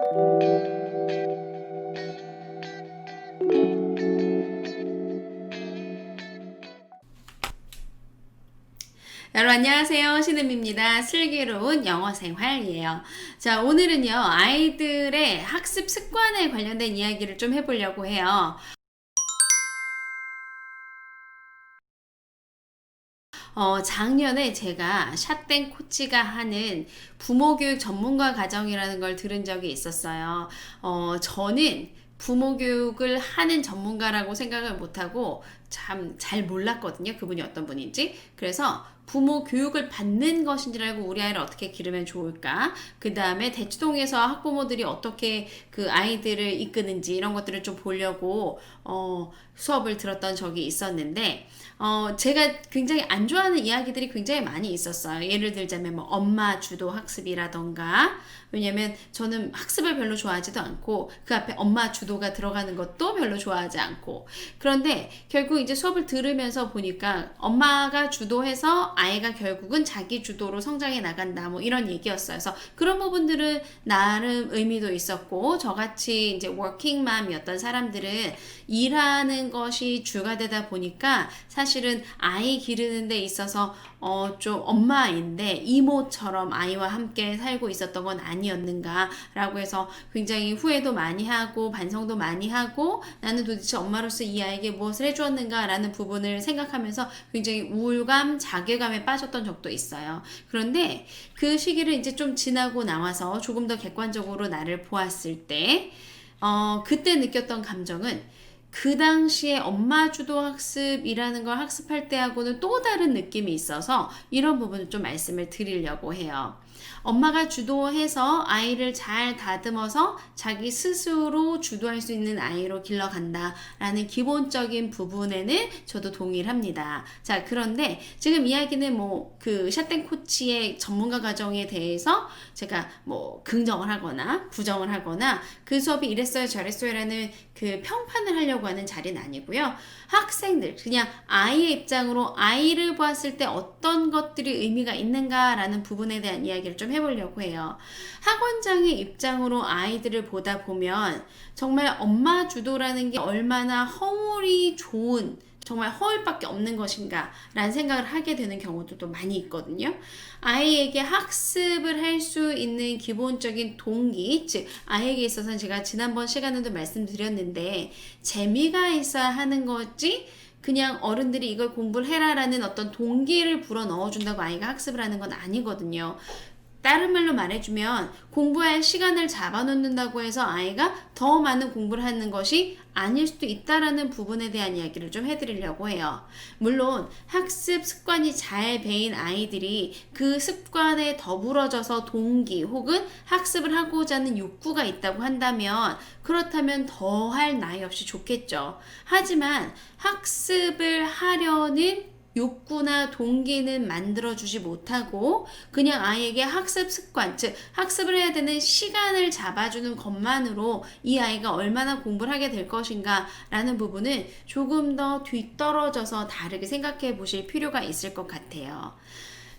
여러분 안녕하세요. 신음입니다. 슬기로운 영어 생활이에요. 자, 오늘은요, 아이들의 학습 습관에 관련된 이야기를 좀 해보려고 해요. 작년에 제가 샷땡 코치가 하는 부모 교육 전문가 과정이라는 걸 들은 적이 있었어요. 저는 부모 교육을 하는 전문가라고 생각을 못하고 참 잘 몰랐거든요. 그분이 어떤 분인지. 그래서 부모 교육을 받는 것인 줄 알고 우리 아이를 어떻게 기르면 좋을까? 그 다음에 대치동에서 학부모들이 어떻게 그 아이들을 이끄는지 이런 것들을 좀 보려고 수업을 들었던 적이 있었는데 제가 굉장히 안 좋아하는 이야기들이 굉장히 많이 있었어요. 예를 들자면 뭐 엄마 주도 학습이라던가, 왜냐면 저는 학습을 별로 좋아하지도 않고 그 앞에 엄마 주도가 들어가는 것도 별로 좋아하지 않고, 그런데 결국 이제 수업을 들으면서 보니까 엄마가 주도해서 아이가 결국은 자기 주도로 성장해 나간다, 뭐 이런 얘기였어요. 그래서 그런 부분들은 나름 의미도 있었고, 저같이 이제 워킹맘이었던 사람들은 일하는 것이 주가 되다 보니까 사실은 아이 기르는 데 있어서 좀 엄마인데 이모처럼 아이와 함께 살고 있었던 건 아니었는가라고 해서 굉장히 후회도 많이 하고 반성도 많이 하고, 나는 도대체 엄마로서 이 아이에게 무엇을 해주었는가라는 부분을 생각하면서 굉장히 우울감, 자괴감에 빠졌던 적도 있어요. 그런데 그 시기를 이제 좀 지나고 나와서 조금 더 객관적으로 나를 보았을 때 그때 느꼈던 감정은, 그 당시에 엄마 주도 학습이라는 걸 학습할 때하고는 또 다른 느낌이 있어서 이런 부분을 좀 말씀을 드리려고 해요. 엄마가 주도해서 아이를 잘 다듬어서 자기 스스로 주도할 수 있는 아이로 길러간다라는 기본적인 부분에는 저도 동의를 합니다. 자, 그런데 지금 이야기는 뭐 그 샷땡 코치의 전문가 과정에 대해서 제가 뭐 긍정을 하거나 부정을 하거나 그 수업이 이랬어요 저랬어요 라는 그 평판을 하려고 하는 자리는 아니고요. 학생들, 그냥 아이의 입장으로 아이를 보았을 때 어떤 것들이 의미가 있는가라는 부분에 대한 이야기를 좀 해보려고 해요. 학원장의 입장으로 아이들을 보다 보면 정말 엄마 주도라는 게 얼마나 허물이 좋은, 정말 허울밖에 없는 것인가 라는 생각을 하게 되는 경우도 많이 있거든요. 아이에게 학습을 할 수 있는 기본적인 동기, 즉 아이에게 있어서는 제가 지난번 시간에도 말씀드렸는데 재미가 있어야 하는 거지 그냥 어른들이 이걸 공부를 해라라는 어떤 동기를 불어 넣어준다고 아이가 학습을 하는 건 아니거든요. 다른 말로 말해주면 공부할 시간을 잡아놓는다고 해서 아이가 더 많은 공부를 하는 것이 아닐 수도 있다라는 부분에 대한 이야기를 좀 해드리려고 해요. 물론 학습 습관이 잘 배인 아이들이 그 습관에 더불어져서 동기 혹은 학습을 하고자 하는 욕구가 있다고 한다면, 그렇다면 더 할 나위 없이 좋겠죠. 하지만 학습을 하려는 욕구나 동기는 만들어주지 못하고 그냥 아이에게 학습 습관, 즉 학습을 해야 되는 시간을 잡아주는 것만으로 이 아이가 얼마나 공부를 하게 될 것인가 라는 부분은 조금 더 뒤떨어져서 다르게 생각해 보실 필요가 있을 것 같아요.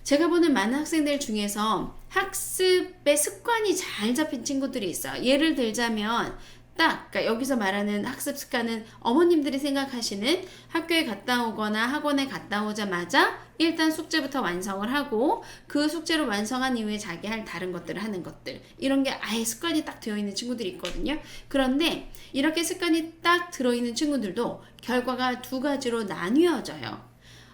제가 보는 많은 학생들 중에서 학습의 습관이 잘 잡힌 친구들이 있어요. 예를 들자면 그러니까 여기서 말하는 학습 습관은 어머님들이 생각하시는 학교에 갔다 오거나 학원에 갔다 오자마자 일단 숙제부터 완성을 하고 그 숙제를 완성한 이후에 자기 할 다른 것들을 하는 것들, 이런 게 아예 습관이 딱 되어 있는 친구들이 있거든요. 그런데 이렇게 습관이 딱 들어있는 친구들도 결과가 두 가지로 나뉘어져요.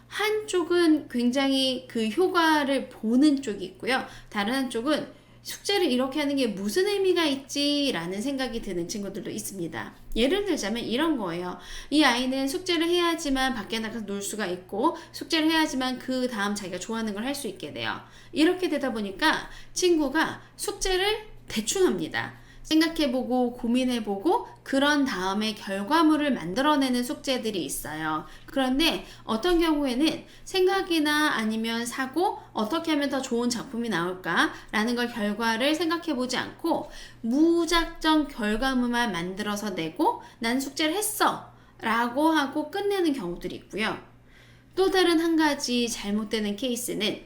한쪽은 굉장히 그 효과를 보는 쪽이 있고요. 다른 한쪽은 숙제를 이렇게 하는 게 무슨 의미가 있지? 라는 생각이 드는 친구들도 있습니다. 예를 들자면 이런 거예요. 이 아이는 숙제를 해야지만 밖에 나가서 놀 수가 있고, 숙제를 해야지만 그 다음 자기가 좋아하는 걸 할 수 있게 돼요. 이렇게 되다 보니까 친구가 숙제를 대충 합니다. 생각해보고 고민해보고 그런 다음에 결과물을 만들어내는 숙제들이 있어요. 그런데 어떤 경우에는 생각이나 아니면 사고 어떻게 하면 더 좋은 작품이 나올까 라는 걸 결과를 생각해보지 않고 무작정 결과물만 만들어서 내고 난 숙제를 했어 라고 하고 끝내는 경우들이 있고요. 또 다른 한 가지 잘못되는 케이스는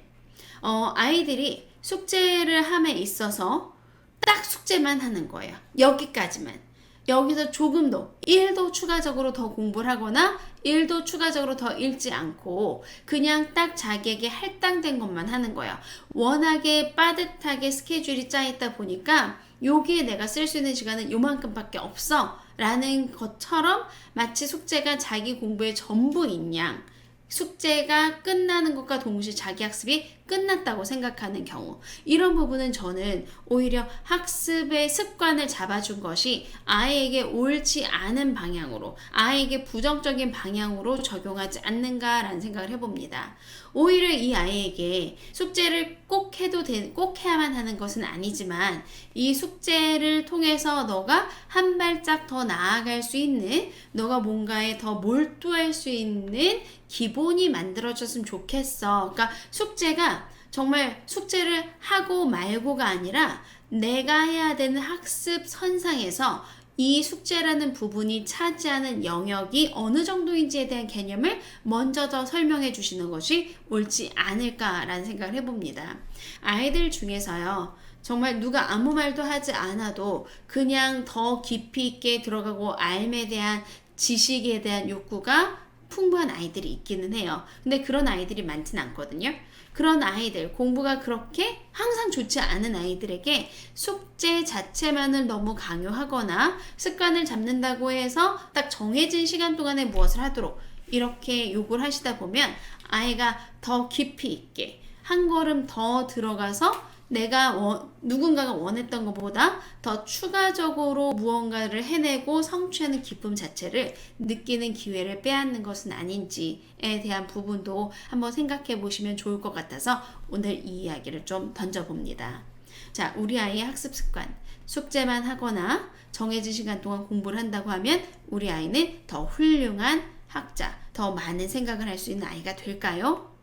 아이들이 숙제를 함에 있어서 딱 숙제만 하는 거예요. 여기까지만. 여기서 조금도 1도 추가적으로 더 공부를 하거나 1도 추가적으로 더 읽지 않고 그냥 딱 자기에게 할당된 것만 하는 거예요. 워낙에 빠듯하게 스케줄이 짜 있다 보니까 여기에 내가 쓸 수 있는 시간은 요만큼밖에 없어 라는 것처럼 마치 숙제가 자기 공부의 전부인 양, 숙제가 끝나는 것과 동시에 자기 학습이 끝났다고 생각하는 경우, 이런 부분은 저는 오히려 학습의 습관을 잡아준 것이 아이에게 옳지 않은 방향으로, 아이에게 부정적인 방향으로 적용하지 않는가라는 생각을 해봅니다. 오히려 이 아이에게 숙제를 꼭 꼭 해야만 하는 것은 아니지만 이 숙제를 통해서 너가 한 발짝 더 나아갈 수 있는, 너가 뭔가에 더 몰두할 수 있는 기본이 만들어졌으면 좋겠어. 그러니까 숙제가 정말 숙제를 하고 말고가 아니라 내가 해야 되는 학습 선상에서 이 숙제라는 부분이 차지하는 영역이 어느 정도인지에 대한 개념을 먼저 더 설명해 주시는 것이 옳지 않을까라는 생각을 해봅니다. 아이들 중에서요, 정말 누가 아무 말도 하지 않아도 그냥 더 깊이 있게 들어가고 알에 대한 지식에 대한 욕구가 풍부한 아이들이 있기는 해요. 근데 그런 아이들이 많지는 않거든요. 그런 아이들, 공부가 그렇게 항상 좋지 않은 아이들에게 숙제 자체만을 너무 강요하거나 습관을 잡는다고 해서 딱 정해진 시간 동안에 무엇을 하도록 이렇게 요구를 하시다 보면 아이가 더 깊이 있게 한 걸음 더 들어가서 누군가가 원했던 것보다 더 추가적으로 무언가를 해내고 성취하는 기쁨 자체를 느끼는 기회를 빼앗는 것은 아닌지에 대한 부분도 한번 생각해 보시면 좋을 것 같아서 오늘 이 이야기를 좀 던져봅니다. 자, 우리 아이의 학습 습관, 숙제만 하거나 정해진 시간 동안 공부를 한다고 하면 우리 아이는 더 훌륭한 학자, 더 많은 생각을 할 수 있는 아이가 될까요?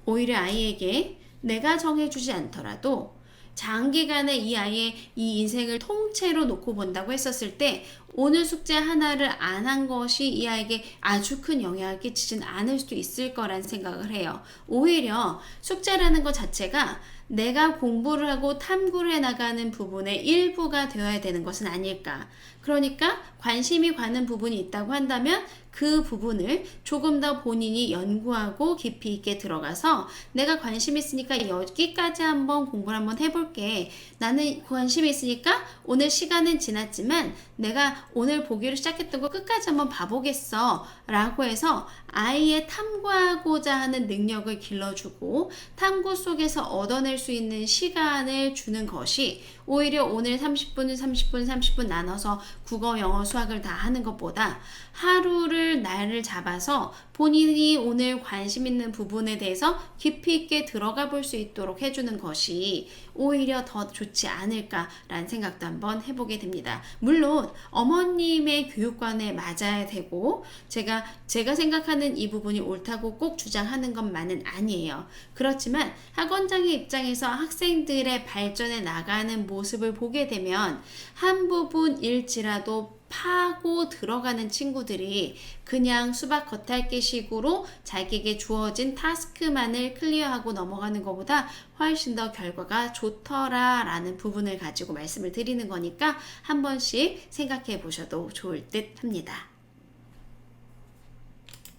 오히려 아이에게 내가 정해주지 않더라도 장기간에 이 아이의 이 인생을 통째로 놓고 본다고 했었을 때 오늘 숙제 하나를 안 한 것이 이 아이에게 아주 큰 영향을 끼치진 않을 수도 있을 거란 생각을 해요. 오히려 숙제라는 것 자체가 내가 공부를 하고 탐구를 해나가는 부분의 일부가 되어야 되는 것은 아닐까. 그러니까 관심이 가는 부분이 있다고 한다면 그 부분을 조금 더 본인이 연구하고 깊이 있게 들어가서 내가 관심 있으니까 여기까지 한번 공부를 한번 해볼게. 나는 관심이 있으니까 오늘 시간은 지났지만 내가 오늘 보기로 시작했던 거 끝까지 한번 봐보겠어 라고 해서 아이의 탐구하고자 하는 능력을 길러주고 탐구 속에서 얻어낼 수 있는 시간을 주는 것이 오히려 오늘 30분 나눠서 국어, 영어, 수학을 다 하는 것보다 하루를 날을 잡아서 본인이 오늘 관심 있는 부분에 대해서 깊이 있게 들어가 볼 수 있도록 해주는 것이 오히려 더 좋지 않을까라는 생각도 한번 해보게 됩니다. 물론 어머님의 교육관에 맞아야 되고 제가 생각하는 이 부분이 옳다고 꼭 주장하는 것만은 아니에요. 그렇지만 학원장의 입장에서 학생들의 발전해 나가는 모습을 보게 되면 한 부분일지라도 파고 들어가는 친구들이 그냥 수박 겉핥기 식으로 자기에게 주어진 타스크만을 클리어하고 넘어가는 것보다 훨씬 더 결과가 좋더라 라는 부분을 가지고 말씀을 드리는 거니까 한 번씩 생각해 보셔도 좋을 듯 합니다.